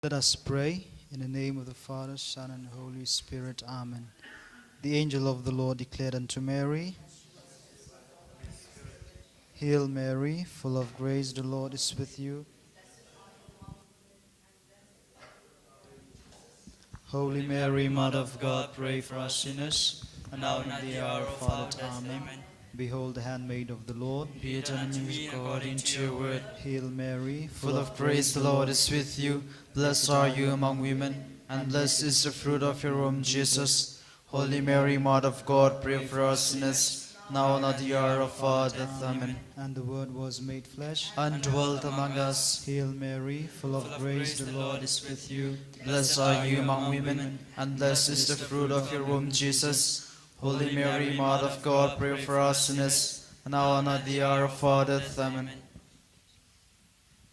Let us pray in the name of the Father, Son, and Holy Spirit. Amen. The angel of the Lord declared unto Mary, Hail Mary, full of grace, the Lord is with you. Holy Mary, Mother of God, pray for us sinners, and now and at the hour of our death. Amen. Behold the handmaid of the Lord. Be it unto me according to your word. Hail Mary, Full of grace, the Lord is with you. Blessed are you among women, and blessed is the fruit of your womb, Jesus. Holy Mary, Mother of God, pray for us sinners, now and at the hour of our death. Amen. And the Word was made flesh, and dwelt among us. Hail Mary, full of grace, the Lord is with you. Blessed are you among women, and blessed is the fruit of your womb, Jesus. Holy Mary, Mother of God, pray for us sinners, now and at the hour of our death. Amen.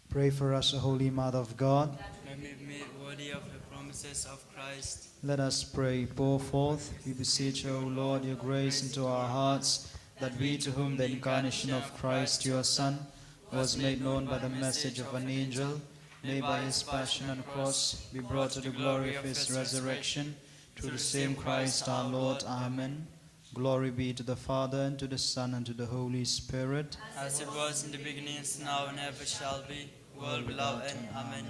Pray for us, O Holy Mother of God. May we be made worthy of the promises of Christ. Let us pray. Pour forth, we beseech, O Lord, your grace into our hearts, that we, to whom the incarnation of Christ, your Son, was made known by the message of an angel, may by his passion and cross be brought to the glory of his resurrection, through the same Christ our Lord. Amen. Glory be to the Father, and to the Son, and to the Holy Spirit. As it was in the beginning, is now, and ever shall be, world without end. Amen.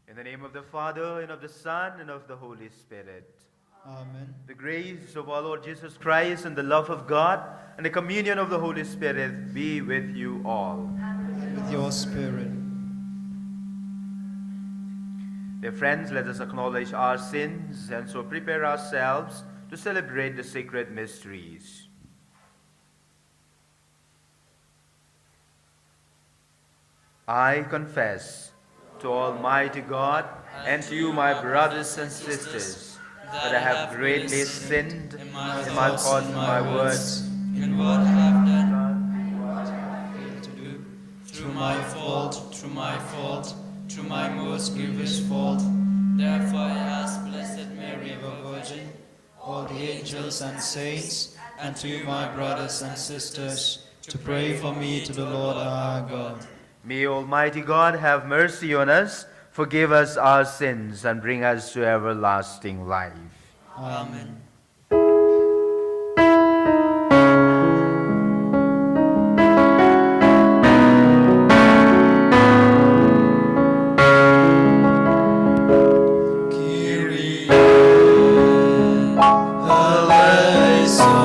In the name of the Father, and of the Son, and of the Holy Spirit. Amen. The grace of our Lord Jesus Christ, and the love of God, and the communion of the Holy Spirit be with you all. With your spirit. Dear friends, let us acknowledge our sins, and so prepare ourselves to celebrate the sacred mysteries. I confess to Almighty God and to you, my brothers and sisters, that I have greatly sinned in my thoughts and my words, in what I have done, what I have failed to do, through my fault, through my most grievous fault. Therefore I ask Blessed Mary, ever Virgin, All the angels and saints, and to you, my brothers and sisters, to pray for me to the Lord our God. May Almighty God have mercy on us, forgive us our sins, and bring us to everlasting life. Amen. Kyrie eleison.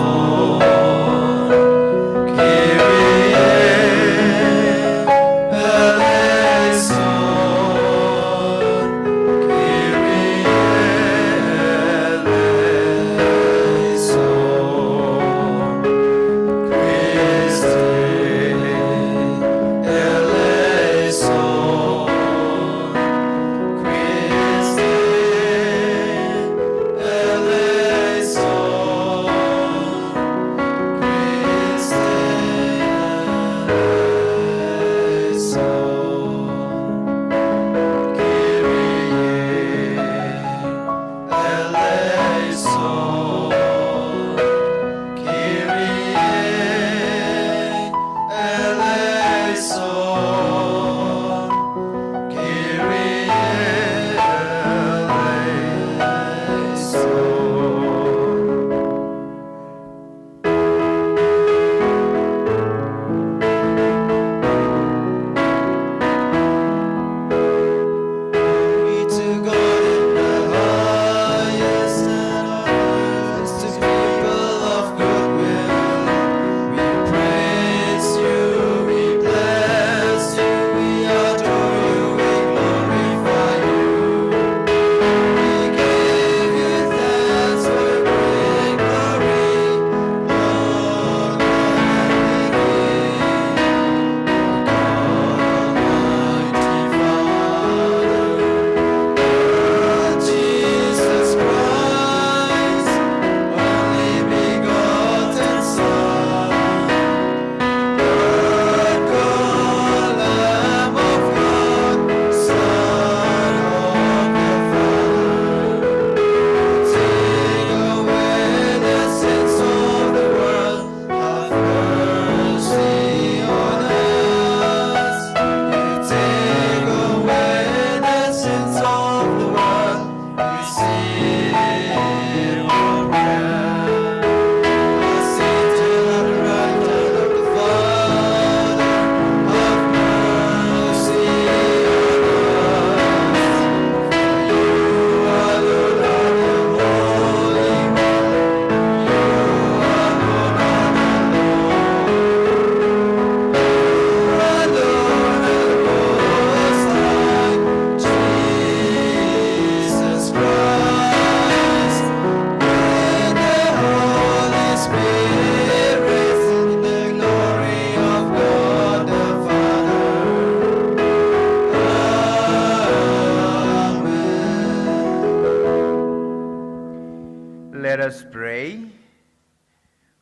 let us pray.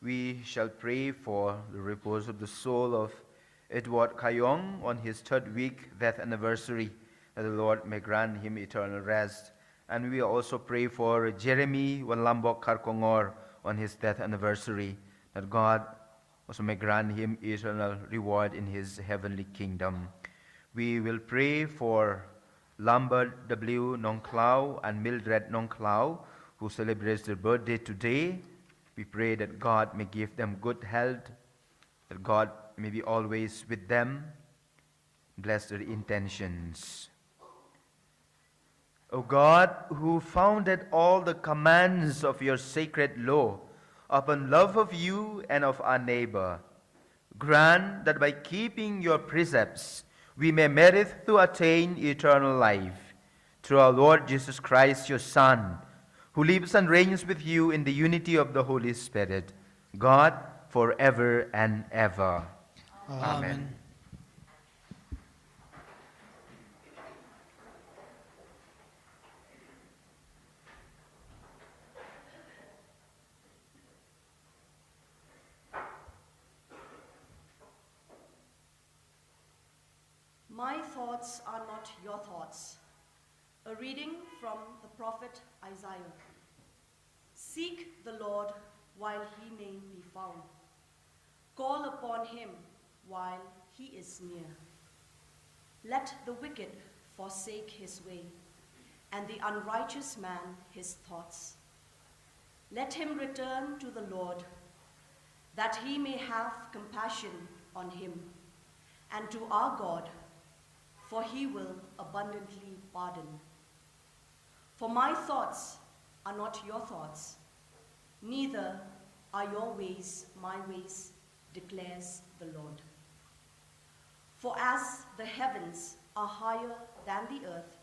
We shall pray for the repose of the soul of Edward Kayong on his 3rd week death anniversary, that the Lord may grant him eternal rest. And we also pray for Jeremy Wanlambok Karkongor on his death anniversary, that God also may grant him eternal reward in his heavenly kingdom. We will pray for Lambert W. Nongklau and Mildred Nongklau, who celebrates their birthday today. We pray that God may give them good health, that God may be always with them, bless their intentions. O God, who founded all the commands of your sacred law upon love of you and of our neighbor, grant that by keeping your precepts we may merit to attain eternal life, through our Lord Jesus Christ, your Son, who lives and reigns with you in the unity of the Holy Spirit, God, forever and ever. Amen. My thoughts are not your thoughts. A reading from the prophet Isaiah. Seek the Lord while he may be found. Call upon him while he is near. Let the wicked forsake his way, and the unrighteous man his thoughts. Let him return to the Lord, that he may have compassion on him, and to our God, for he will abundantly pardon. For my thoughts are not your thoughts, neither are your ways my ways, declares the Lord. For as the heavens are higher than the earth,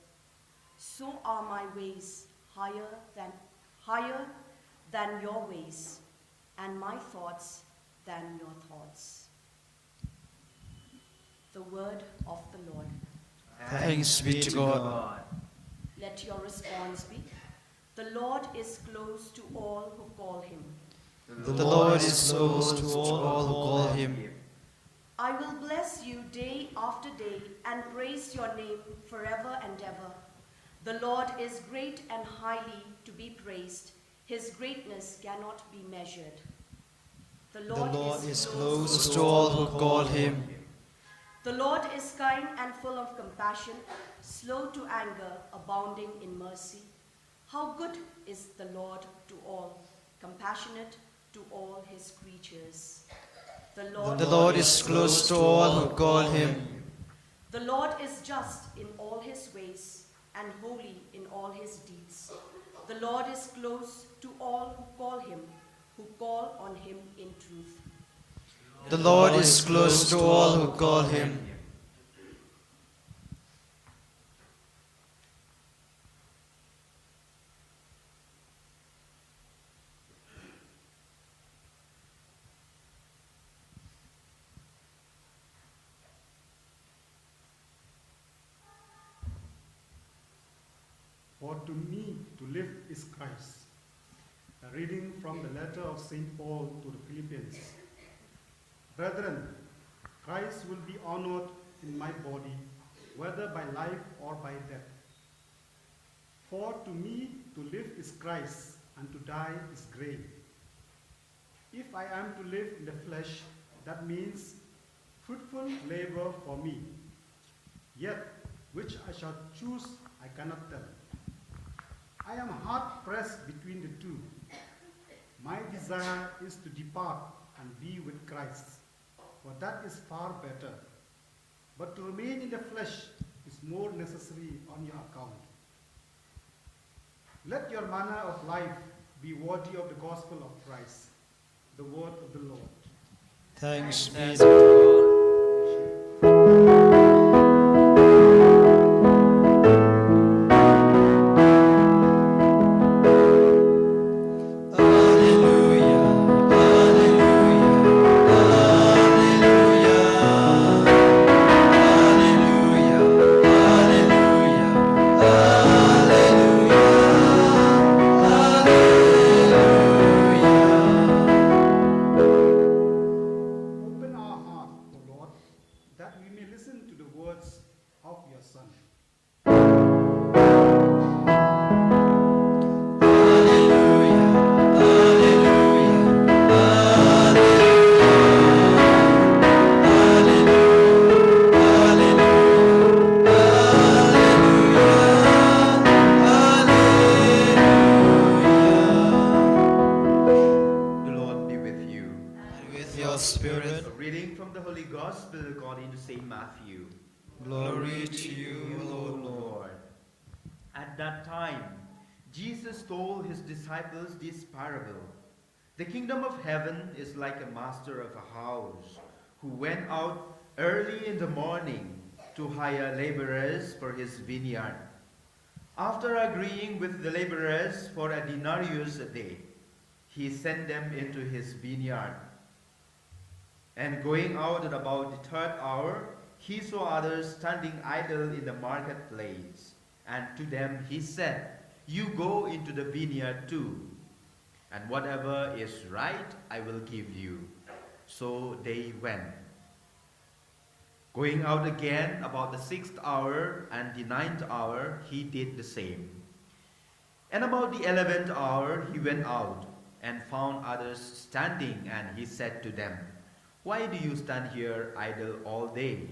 so are my ways higher than your ways, and my thoughts than your thoughts. The word of the Lord. Thanks be to God. Let your response be, the Lord is close to all who call him. The Lord is close to all who call him. I will bless you day after day and praise your name forever and ever. The Lord is great and highly to be praised. His greatness cannot be measured. The Lord is close to all who call him. The Lord is kind and full of compassion, slow to anger, abounding in mercy. How good is the Lord to all, compassionate to all his creatures. The Lord is close to all who call him. The Lord is just in all his ways and holy in all his deeds. The Lord is close to all who call on him in truth. The Lord is close to all who call him. For to me to live is Christ. A reading from the letter of St. Paul to the Philippians. Brethren, Christ will be honored in my body, whether by life or by death. For to me to live is Christ, and to die is gain. If I am to live in the flesh, that means fruitful labor for me. Yet, which I shall choose, I cannot tell. I am hard pressed between the two. My desire is to depart and be with Christ, for that is far better. But to remain in the flesh is more necessary on your account. Let your manner of life be worthy of the gospel of Christ, the word of the Lord. Thanks be to God. Hallelujah. God's Spirit. A reading from the Holy Gospel according to St. Matthew. Glory to you, O Lord. At that time, Jesus told his disciples this parable. The kingdom of heaven is like a master of a house who went out early in the morning to hire laborers for his vineyard. After agreeing with the laborers for a denarius a day, he sent them into his vineyard. And going out at about the third hour, he saw others standing idle in the marketplace. And to them he said, "You go into the vineyard too, and whatever is right I will give you." So they went. Going out again about the 6th hour and the 9th hour, he did the same. And about the 11th hour he went out and found others standing, and he said to them, "Why do you stand here idle all day?"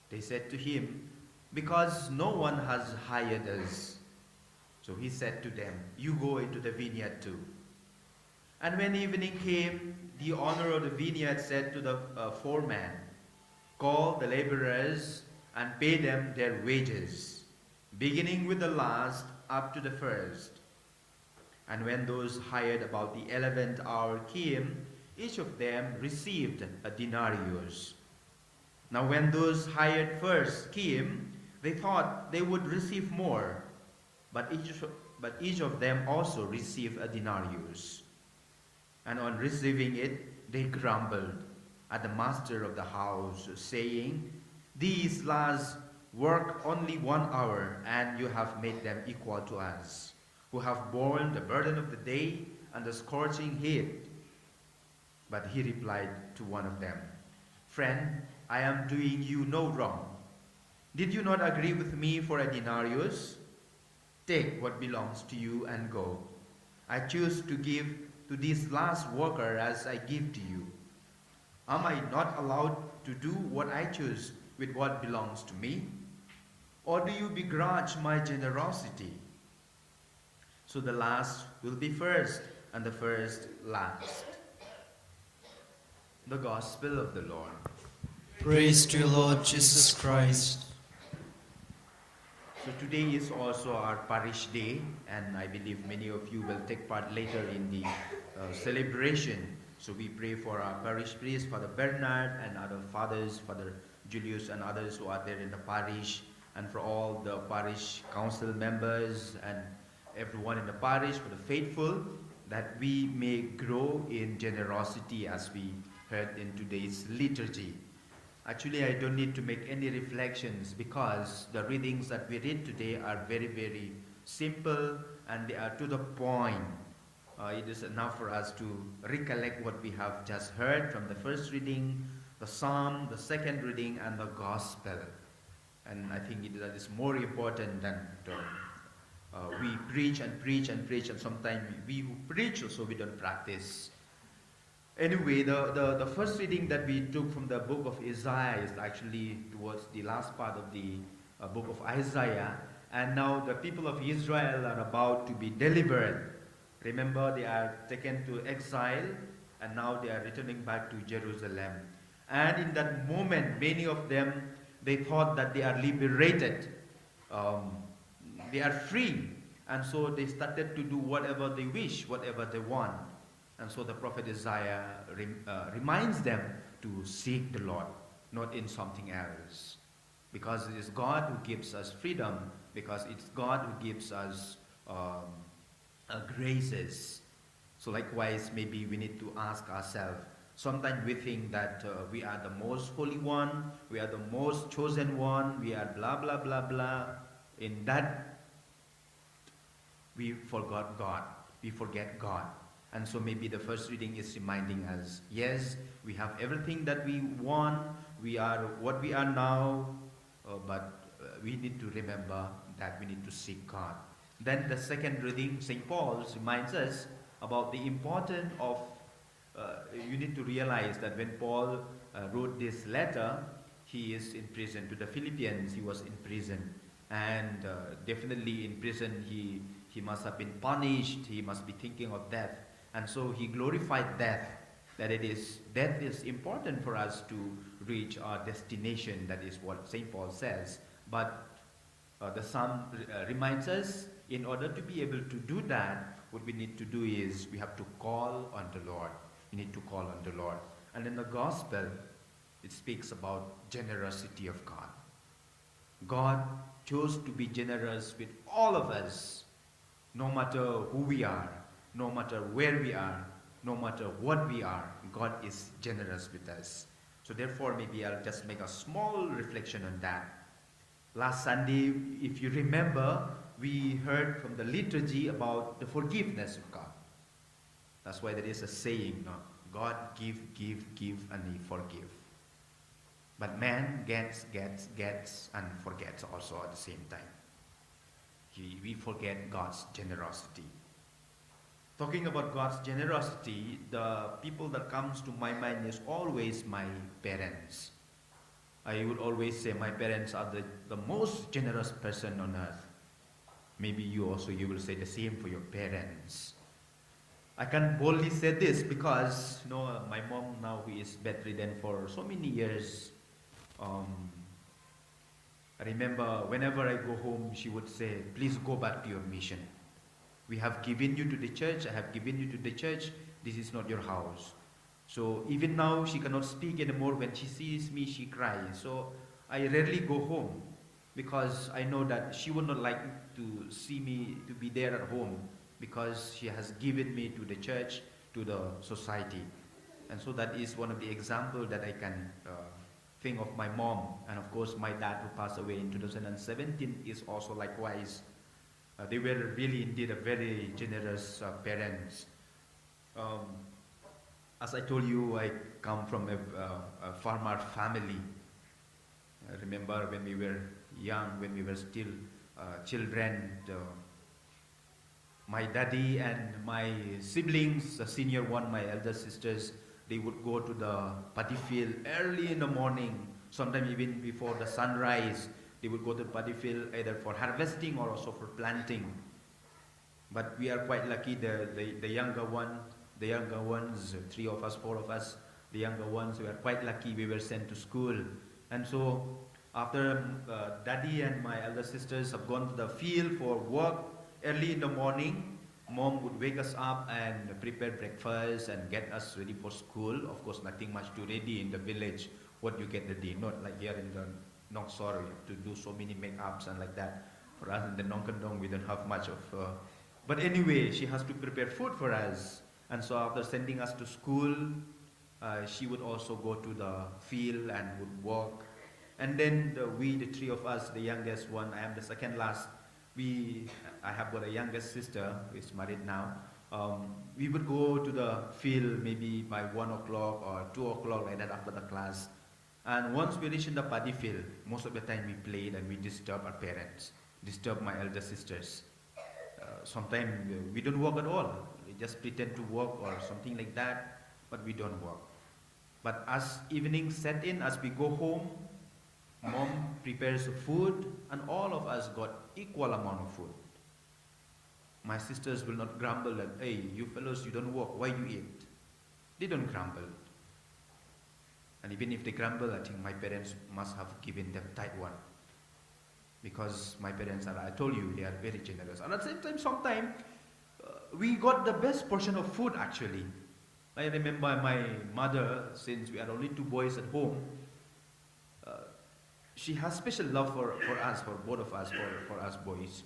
They said to him, "Because no one has hired us." So he said to them, "You go into the vineyard too." And when evening came, the owner of the vineyard said to the foreman, "Call the laborers and pay them their wages, beginning with the last up to the first." And when those hired about the 11th hour came, each of them received a denarius. Now when those hired first came, they thought they would receive more, but each of them also received a denarius. And on receiving it, they grumbled at the master of the house, saying, "These last work only 1 hour, and you have made them equal to us, who have borne the burden of the day and the scorching heat." But he replied to one of them, "Friend, I am doing you no wrong. Did you not agree with me for a denarius? Take what belongs to you and go. I choose to give to this last worker as I give to you. Am I not allowed to do what I choose with what belongs to me? Or do you begrudge my generosity?" So the last will be first, and the first last. The Gospel of the Lord. Praise to you, Lord Jesus Christ. So today is also our parish day, and I believe many of you will take part later in the celebration. So we pray for our parish priest, Father Bernard, and other fathers, Father Julius, and others who are there in the parish, and for all the parish council members and everyone in the parish, for the faithful, that we may grow in generosity as we heard in today's liturgy. Actually, I don't need to make any reflections because the readings that we read today are very, very simple and they are to the point. It is enough for us to recollect what we have just heard from the first reading, the psalm, the second reading, and the gospel. And I think that is more important than we preach and preach and preach, and sometimes we who preach also we don't practice. Anyway, the first reading that we took from the book of Isaiah is actually towards the last part of the book of Isaiah. And now the people of Israel are about to be delivered. Remember, they are taken to exile, and now they are returning back to Jerusalem. And in that moment, many of them, they thought that they are liberated. They are free. And so they started to do whatever they wish, whatever they want. And so the prophet Isaiah reminds them to seek the Lord, not in something else. Because it is God who gives us freedom, because it's God who gives us graces. So likewise, maybe we need to ask ourselves, sometimes we think that we are the most holy one, we are the most chosen one, we are blah, blah, blah, blah. In that, we forgot God, we forget God. And so maybe the first reading is reminding us, yes, we have everything that we want, we are what we are now, but we need to remember that we need to seek God. Then the second reading, St. Paul reminds us about the importance of, you need to realize that when Paul wrote this letter, he is in prison. To the Philippians, he was in prison. And definitely in prison, he must have been punished, he must be thinking of death. And so he glorified death. That is important for us to reach our destination. That is what St. Paul says. But the psalm reminds us, in order to be able to do that, what we need to do is we have to call on the Lord. We need to call on the Lord. And in the gospel, it speaks about generosity of God. God chose to be generous with all of us, no matter who we are, no matter where we are, no matter what we are. God is generous with us. So therefore, maybe I'll just make a small reflection on that. Last Sunday, if you remember, we heard from the liturgy about the forgiveness of God. That's why there is a saying, no? God give, and He forgive. But man gets, and forgets also at the same time. We forget God's generosity. Talking about God's generosity, the people that comes to my mind is always my parents. I would always say my parents are the most generous person on earth. Maybe you will say the same for your parents. I can boldly say this because my mom now, who is bedridden for so many years, I remember whenever I go home, she would say, please go back to your mission. We have given you to the church, I have given you to the church, this is not your house. So even now, she cannot speak anymore. When she sees me, she cries. So I rarely go home because I know that she would not like to see me to be there at home, because she has given me to the church, to the society. And so that is one of the examples that I can think of my mom. And of course, my dad, who passed away in 2017, is also likewise. They were really indeed a very generous parents. As I told you, I come from a farmer family. I remember when we were young, when we were still children, my daddy and my siblings, the senior one, my elder sisters, they would go to the paddy field early in the morning, sometimes even before the sunrise. They would go to the paddy field either for harvesting or also for planting. But we are quite lucky, the younger ones, 3 of us, 4 of us, the younger ones, we are quite lucky. We were sent to school. And so after daddy and my elder sisters have gone to the field for work early in the morning, mom would wake us up and prepare breakfast and get us ready for school. Of course, nothing much to ready in the village. What you get ready, not like here in the Nongsor, you have to do so many make-ups and like that. For us in the Nongkandong, we don't have much of... But anyway, she has to prepare food for us. And so after sending us to school, she would also go to the field and would walk. And then we, the 3 of us, the youngest one, I am the second last, I have got a youngest sister who is married now. We would go to the field maybe by 1 o'clock or 2 o'clock, like that, after the class. And once we reach in the paddy field, most of the time we played and we disturb our parents, disturb my elder sisters. Sometimes we don't work at all. We just pretend to work or something like that, but we don't work. But as evening set in, as we go home, mom prepares food and all of us got equal amount of food. My sisters will not grumble that, hey, you fellows, you don't work, why you eat? They don't grumble. And even if they grumble, I think my parents must have given them tight one. Because my parents are, I told you, they are very generous. And at the same time, sometimes we got the best portion of food actually. I remember my mother, since we are only 2 boys at home, she has special love for us, for both of us, for us boys.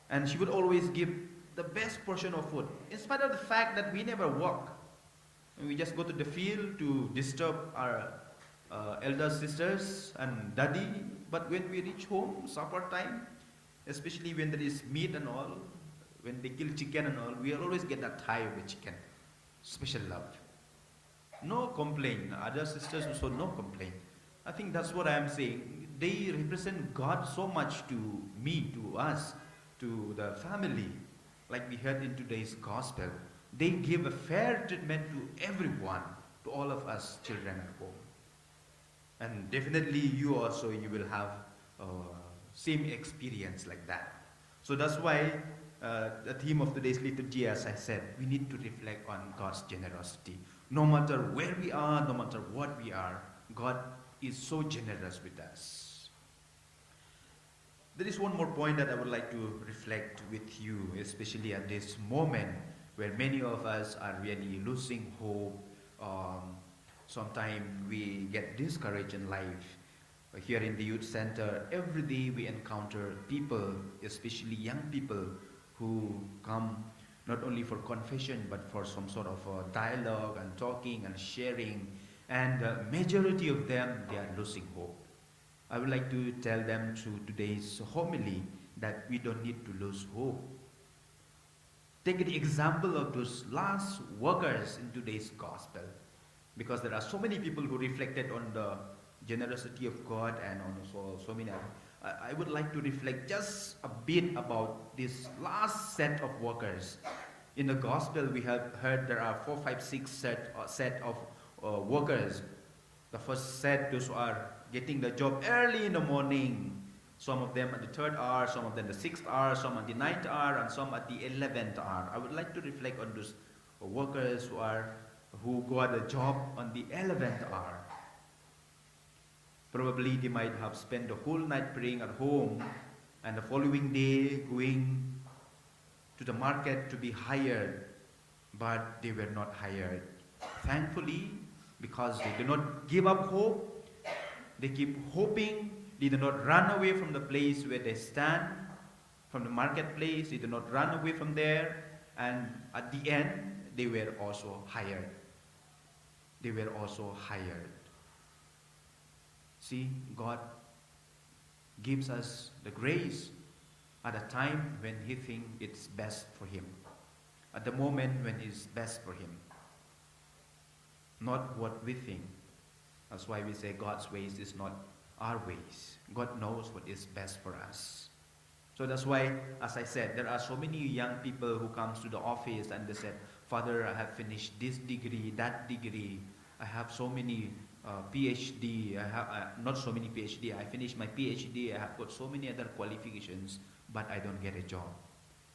And she would always give the best portion of food, in spite of the fact that we never work. And we just go to the field to disturb our elder sisters and daddy. But when we reach home, supper time, especially when there is meat and all, when they kill chicken and all, we always get that thigh of the chicken. Special love. No complaint. Other sisters also no complaint. I think that's what I am saying. They represent God so much to me, to us, to the family. Like we heard in today's gospel. They give a fair treatment to everyone, to all of us children at home. And definitely you also, you will have same experience like that. So that's why the theme of today's liturgy, as I said, we need to reflect on God's generosity. No matter where we are, no matter what we are, God is so generous with us. There is one more point that I would like to reflect with you, especially at this moment where many of us are really losing hope. Sometimes we get discouraged in life. Here in the youth center, every day we encounter people, especially young people, who come not only for confession but for some sort of dialogue and talking and sharing, and majority of them, they are losing hope. I would like to tell them through today's homily that we don't need to lose hope. Take the example of those last workers in today's gospel, because there are so many people who reflected on the generosity of God and on so many. I would like to reflect just a bit about this last set of workers. In the gospel, we have heard there are 4, 5, 6 set of workers. The first set, those who are getting the job early in the morning. Some of them at the 3rd hour, some of them the 6th hour, some at the 9th hour, and some at the 11th hour. I would like to reflect on those workers who got a job on the 11th hour. Probably they might have spent the whole night praying at home and the following day going to the market to be hired, but they were not hired. Thankfully, because they did not give up hope, they keep hoping, they do not run away from the place where they stand, from the marketplace, they do not run away from there, and at the end, they were also hired. They were also hired. See, God gives us the grace at a time when He thinks it's best for Him, at the moment when it's best for Him, not what we think. That's why we say God's ways is not our ways. God knows what is best for us. So that's why, as I said, there are so many young people who comes to the office and they said, Father, I have finished this degree, that degree, I have so many PhD, I have not so many PhD, I finished my PhD, I have got so many other qualifications, but I don't get a job.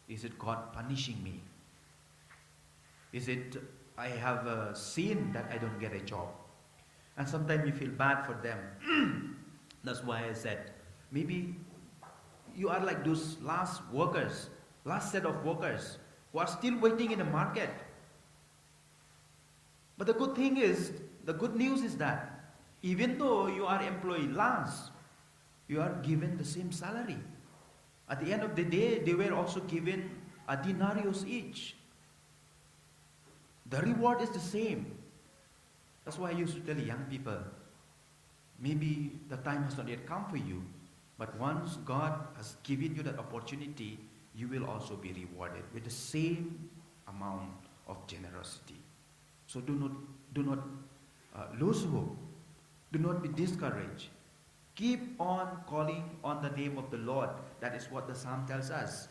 Is it God punishing me? Is it I have a sin that I don't get a job? And sometimes you feel bad for them. That's why I said, maybe you are like those last workers, last set of workers who are still waiting in the market. But the good thing is, the good news is that even though you are employed last, you are given the same salary. At the end of the day, they were also given a denarius each. The reward is the same. That's why I used to tell young people, maybe the time has not yet come for you, but once God has given you that opportunity, you will also be rewarded with the same amount of generosity. So do not lose hope. Do not be discouraged. Keep on calling on the name of the Lord. That is what the psalm tells us.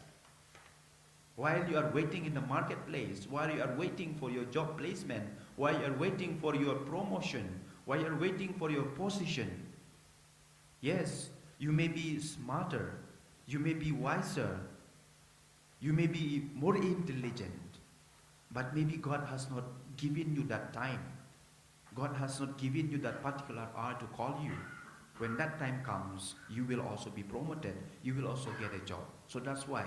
While you are waiting in the marketplace, while you are waiting for your job placement, while you are waiting for your promotion, while you are waiting for your position, yes, you may be smarter, you may be wiser, you may be more intelligent, but maybe God has not given you that time. God has not given you that particular hour to call you. When that time comes, you will also be promoted. You will also get a job. So that's why,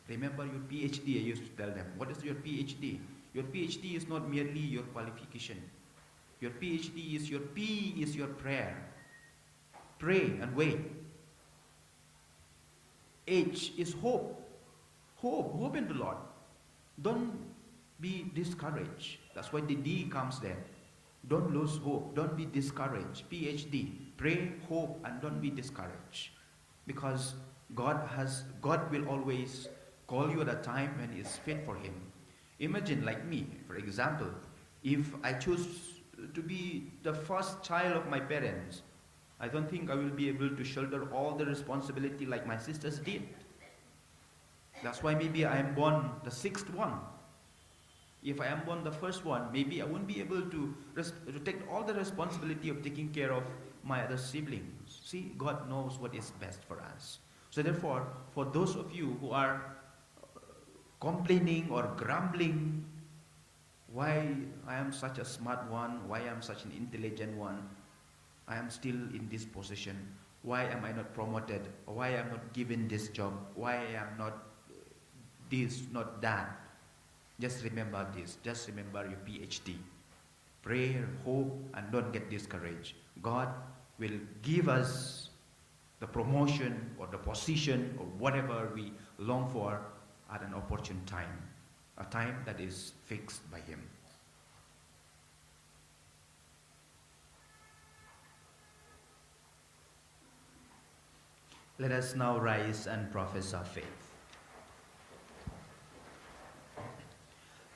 remember your PhD, I used to tell them. What is your PhD? Your PhD is not merely your qualification. Your PhD is your P is your prayer. Pray and wait. H is hope. Hope in the Lord. Don't be discouraged. That's why the D comes there. Don't lose hope. Don't be discouraged. PhD. Pray, hope, and don't be discouraged. Because God will always call you at a time when it's fit for Him. Imagine like me, for example, if I choose to be the first child of my parents, I don't think I will be able to shoulder all the responsibility like my sisters did. That's why maybe I am born the 6th one. If I am born the first one, maybe I won't be able to take all the responsibility of taking care of my other siblings. See, God knows what is best for us. So therefore, for those of you who are complaining or grumbling, why I am such a smart one, why I am such an intelligent one, I am still in this position, why am I not promoted, why I am not given this job, why I am not this, not that. Just remember this, just remember your PhD. Pray, hope, and don't get discouraged. God will give us the promotion or the position or whatever we long for at an opportune time, a time that is fixed by Him. Let us now rise and profess our faith.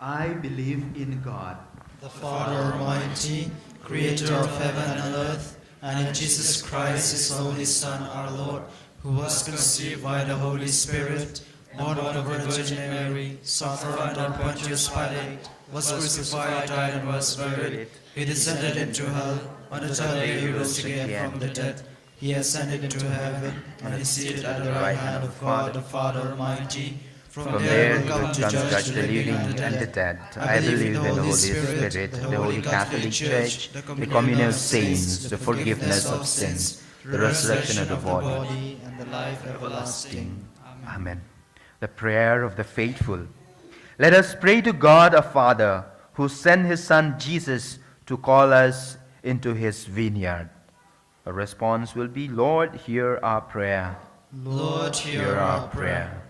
I believe in God, the Father Almighty, creator of heaven and earth, and in Jesus Christ, his only Son, our Lord, who was conceived by the Holy Spirit, born of the Virgin Mary, suffered under Pontius Pilate, was crucified, died, and was buried. He descended into hell. On the third day he rose again from the dead. He ascended into heaven, and is seated at the right hand of God, the Father Almighty. From there he will come to judge the living and the dead. I believe in the Holy Spirit, the Holy Catholic Church, the communion of saints, the forgiveness of sins, the resurrection of the body, and the life everlasting. Amen. The prayer of the faithful. Let us pray to God our Father, who sent His Son Jesus to call us into His vineyard. A response will be, Lord, hear our prayer. Lord, hear our prayer.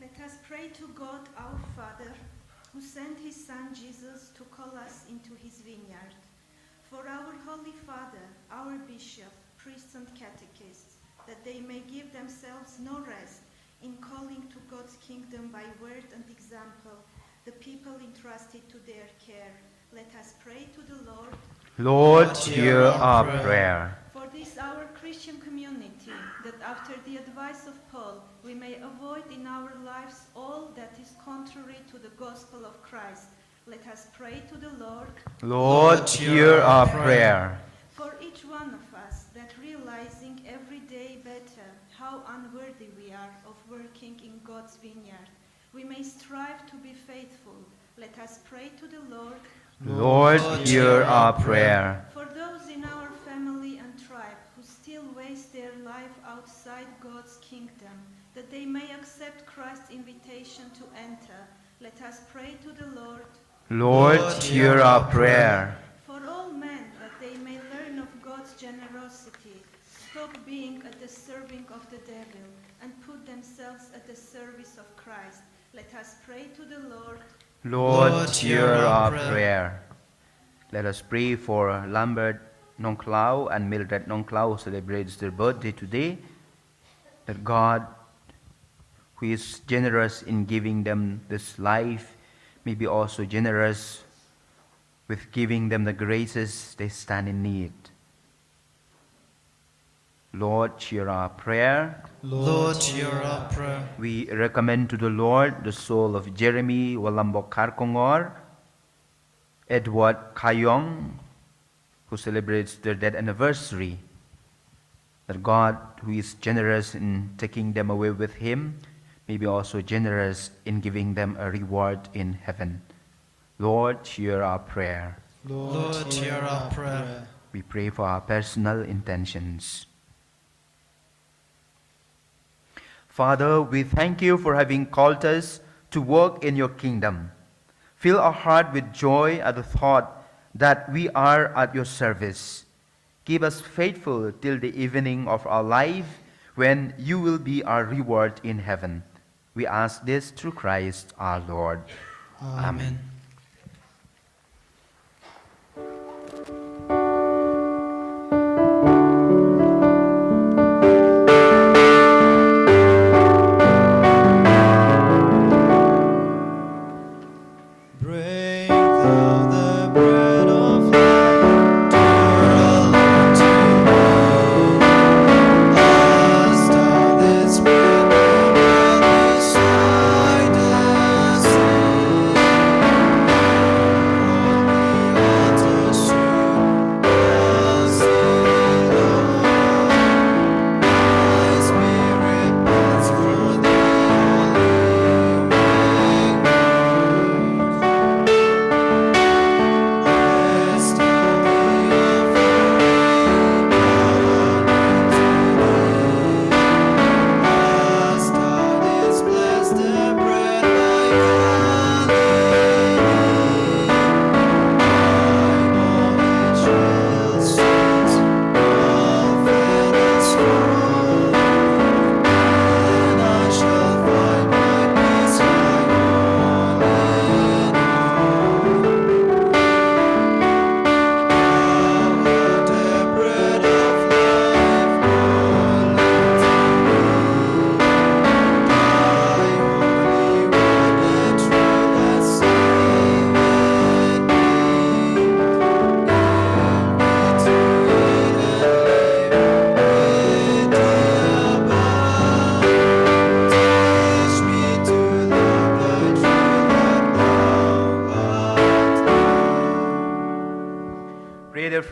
Let us pray to God our Father, who sent His Son Jesus to call us into His vineyard. For our Holy Father, our Bishop, priests and catechists, that they may give themselves no rest in calling to God's kingdom by word and example the people entrusted to their care. Let us pray to the Lord. Lord, hear our prayer. For this our Christian community, that after the advice of Paul, we may avoid in our lives all that is contrary to the gospel of Christ. Let us pray to the Lord. Lord, hear our prayer. For each one of us, that realizing every day better how unworthy we are of working in God's vineyard, we may strive to be faithful. Let us pray to the Lord. Lord, hear our prayer. For those in our family and tribe who still waste their life outside God's kingdom, that they may accept Christ's invitation to enter, let us pray to the Lord. Lord, hear our prayer. For all men, that they may learn of God's generosity, stop being at the serving of the devil, and put themselves at the service of Christ, let us pray to the Lord. Lord, hear our prayer. Let us pray for Lambert Nonclau and Mildred Nonclau, who celebrates their birthday today, that God, who is generous in giving them this life, may be also generous with giving them the graces they stand in need. Lord, hear our prayer. Lord, hear our prayer. We recommend to the Lord the soul of Jeremy Walambok Karkongor, Edward Kayong, who celebrates their death anniversary, that God, who is generous in taking them away with Him, may be also generous in giving them a reward in heaven. Lord, hear our prayer. Lord, hear our prayer. We pray for our personal intentions. Father, we thank you for having called us to work in your kingdom. Fill our heart with joy at the thought that we are at your service. Keep us faithful till the evening of our life, when you will be our reward in heaven. We ask this through Christ our Lord. Amen.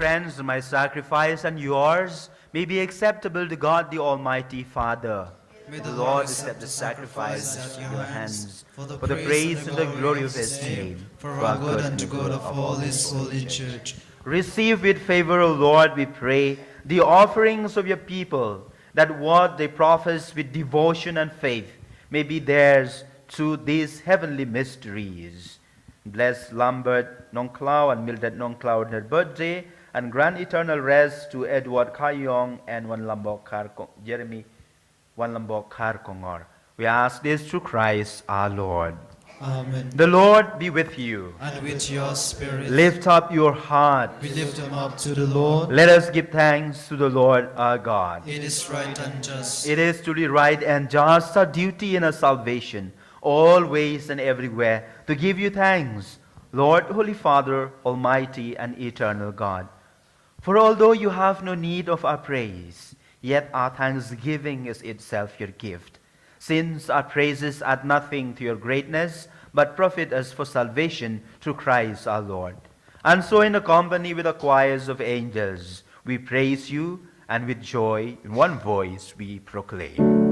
offense and my sacrifice and yours may be acceptable to God the Almighty Father. May The Lord accept the sacrifice at your hands for the praise and the glory of his name, for our good and to good of all his holy church. Receive with favor, O Lord, we pray, the offerings of your people, that what they profess with devotion and faith may be theirs through these heavenly mysteries. Bless Lambert Nongclau and Mildred Nongclau on their birthday, and grant eternal rest to Edward Kayong and Jeremy Wan Lambok Kongor. We ask this through Christ our Lord. Amen. The Lord be with you. And with your spirit. Lift up your heart. We lift them up to the Lord. Let us give thanks to the Lord our God. It is right and just. It is truly right and just, our duty and our salvation, always and everywhere, to give you thanks, Lord, Holy Father, Almighty and eternal God. For although you have no need of our praise, yet our thanksgiving is itself your gift. Since our praises add nothing to your greatness, but profit us for salvation through Christ our Lord. And so in company with the choirs of angels, we praise you, and with joy in one voice we proclaim.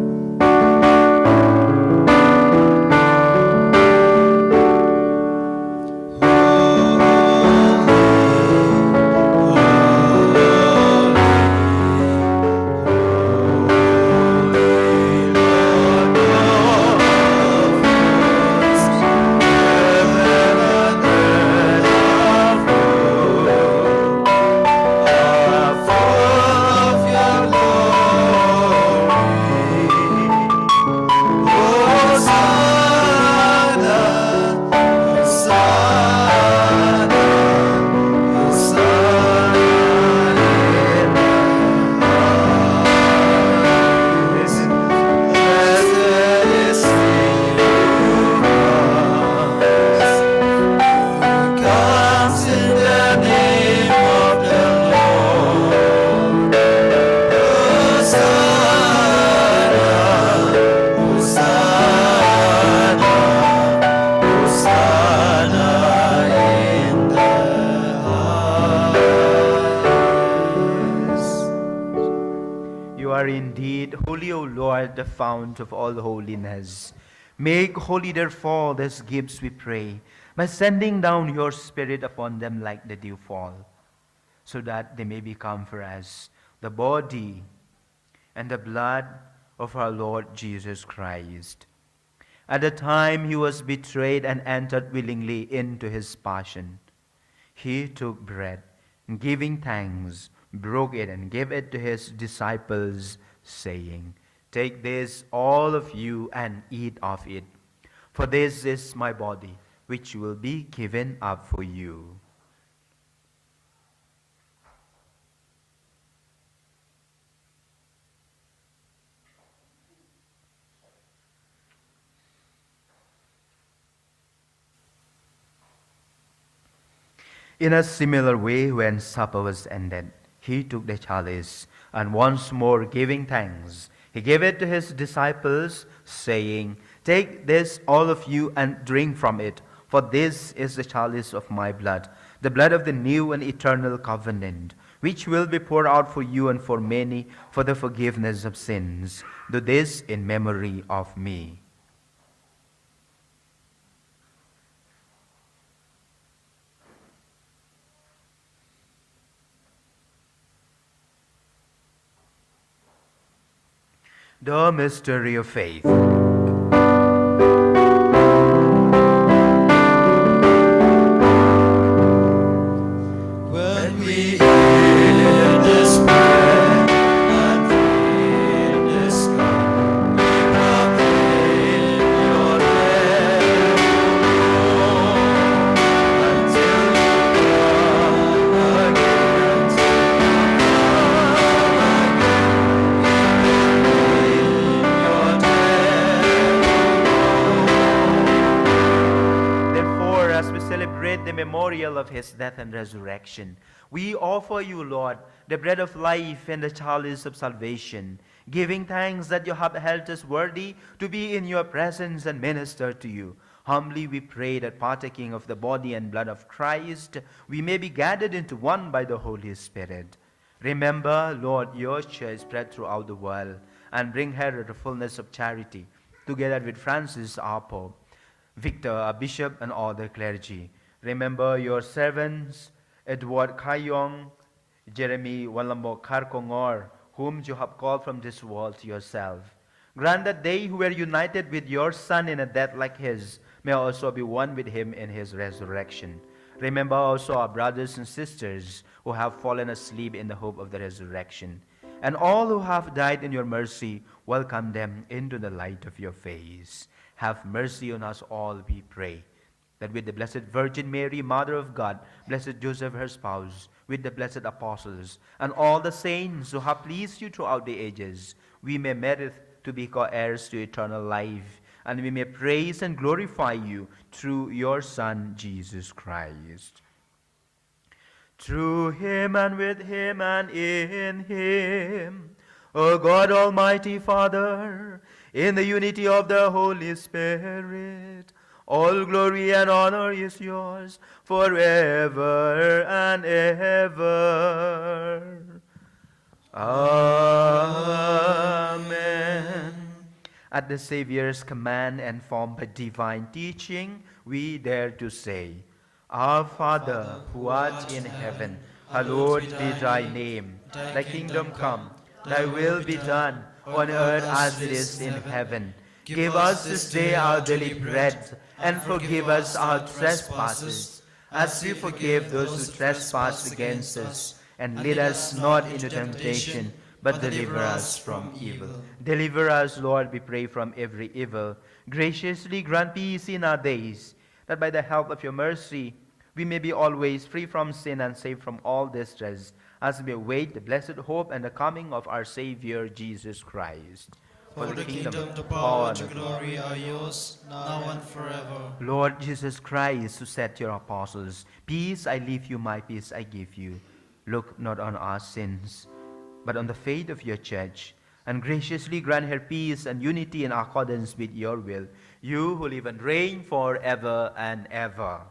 The fount of all holiness. Make holy therefore these gifts, we pray, by sending down your Spirit upon them like the dewfall, so that they may become for us the body and the blood of our Lord Jesus Christ. At the time he was betrayed and entered willingly into his passion, he took bread, and giving thanks, broke it and gave it to his disciples, saying, "Take this, all of you, and eat of it, for this is my body, which will be given up for you." In a similar way, when supper was ended, he took the chalice, and once more giving thanks, he gave it to his disciples, saying, "Take this, all of you, and drink from it, for this is the chalice of my blood, the blood of the new and eternal covenant, which will be poured out for you and for many for the forgiveness of sins. Do this in memory of me." The mystery of faith. When we eat this bread and drink this cup, we proclaim your death, Lord, until you come again. Therefore, as we celebrate the memorial of his death and resurrection, we offer you, Lord, the bread of life and the chalice of salvation, giving thanks that you have held us worthy to be in your presence and minister to you. Humbly we pray that partaking of the body and blood of Christ, we may be gathered into one by the Holy Spirit. Remember, Lord, your church spread throughout the world, and bring her to the fullness of charity, together with Francis, our Pope, Victor, our Bishop, and all the clergy. Remember your servants, Edward Kayong, Jeremy Walambok Karkongor, whom you have called from this world to yourself. Grant that they who were united with your Son in a death like his may also be one with him in his resurrection. Remember also our brothers and sisters who have fallen asleep in the hope of the resurrection. And all who have died in your mercy, welcome them into the light of your face. Have mercy on us all, we pray, that with the Blessed Virgin Mary, Mother of God, Blessed Joseph, her spouse, with the blessed apostles, and all the saints who have pleased you throughout the ages, we may merit to be co-heirs to eternal life, and we may praise and glorify you through your Son, Jesus Christ. Through him and with him and in him, O God, Almighty Father, in the unity of the Holy Spirit, all glory and honor is yours forever and ever. Amen. At the Savior's command and formed by divine teaching, we dare to say, Our Father, who art in heaven, hallowed be thy name. Thy kingdom come, thy will be done, on earth as it is in heaven. Give us this day our daily bread, and forgive us our trespasses, as we forgive those who trespass against us. And lead us not into temptation, but deliver us from evil. Deliver us, Lord, we pray, from every evil. Graciously grant peace in our days, that by the help of your mercy we may be always free from sin and safe from all distress, as we await the blessed hope and the coming of our Savior, Jesus Christ. For the kingdom, the power, and the glory are yours, now and forever. Lord Jesus Christ, who said to your apostles, Peace I leave you, my peace I give you. Look not on our sins, but on the faith of your church, and graciously grant her peace and unity in accordance with your will, you who live and reign forever and ever.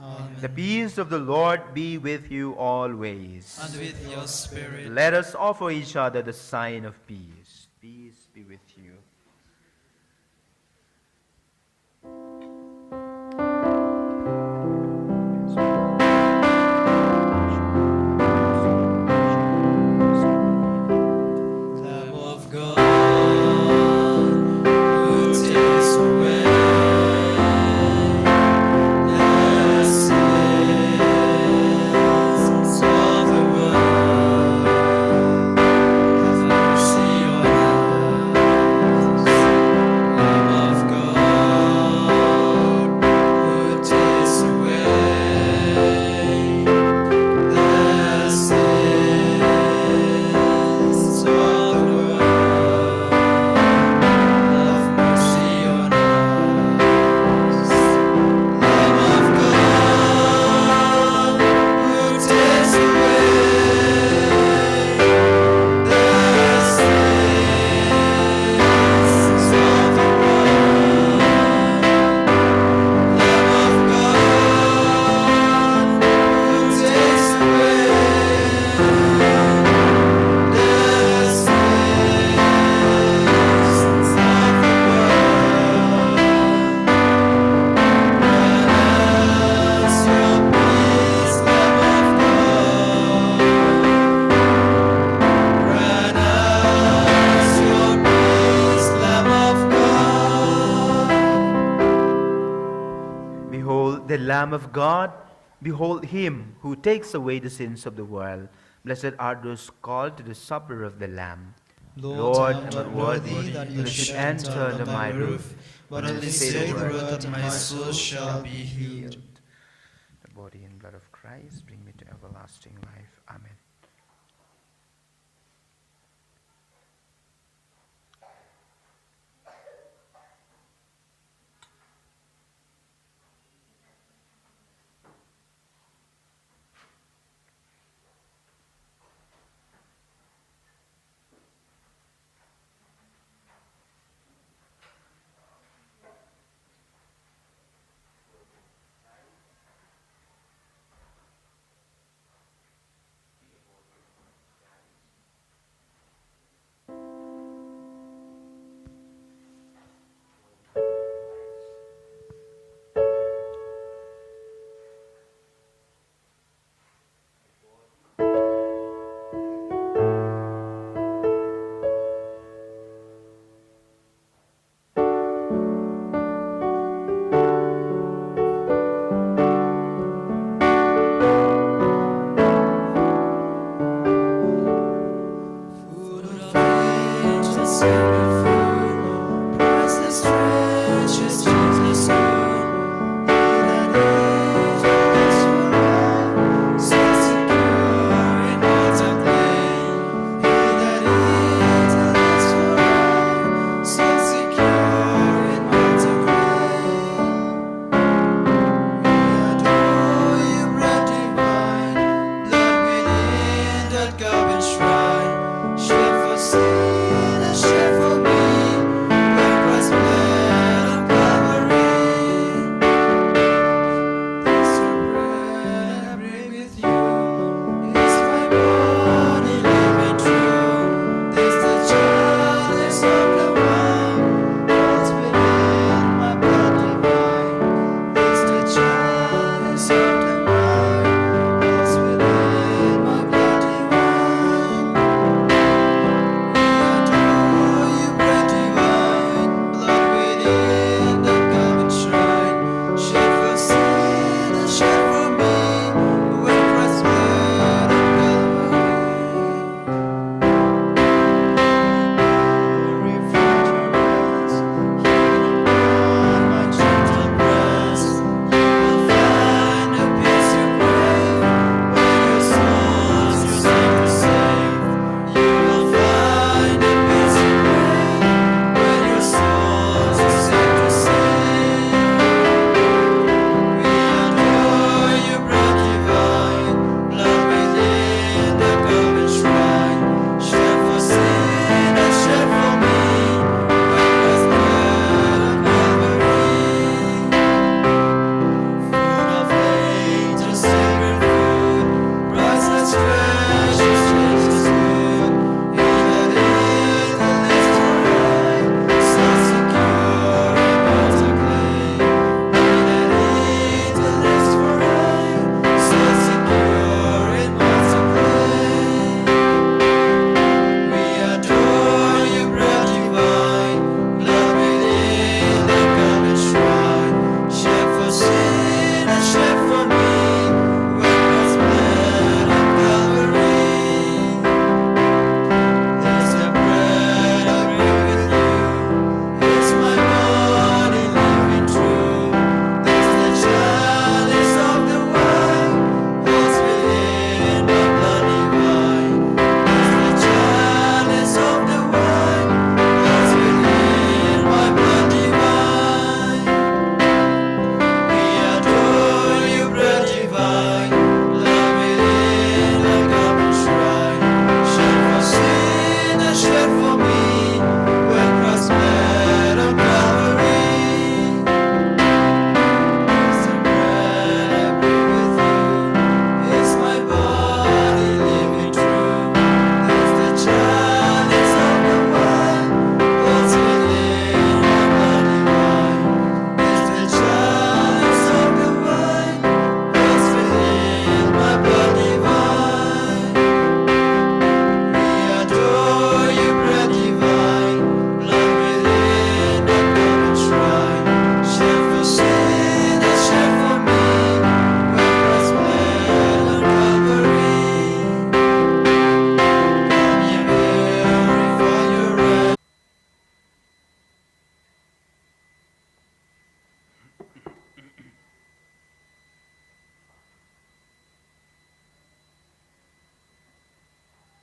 Amen. The peace of the Lord be with you always. And with your spirit. Let us offer each other the sign of peace. Peace be with you. Lamb of God, who takes away the sins of the world, have mercy on us. Lamb of God, who takes away the sins of the world, have mercy on us. Lamb of God, who takes away the sins of the world, Lamb of God, who takes away the sins of the world. Grant us your peace, Lamb of God. Grant us your peace, Lamb of God. Behold the Lamb of God. Behold him who takes away the sins of the world. Blessed are those called to the supper of the Lamb. Lord, I am not worthy that you should enter under my roof, but only say the word that my soul shall be healed. The body and blood of Christ bring me to everlasting life. Amen.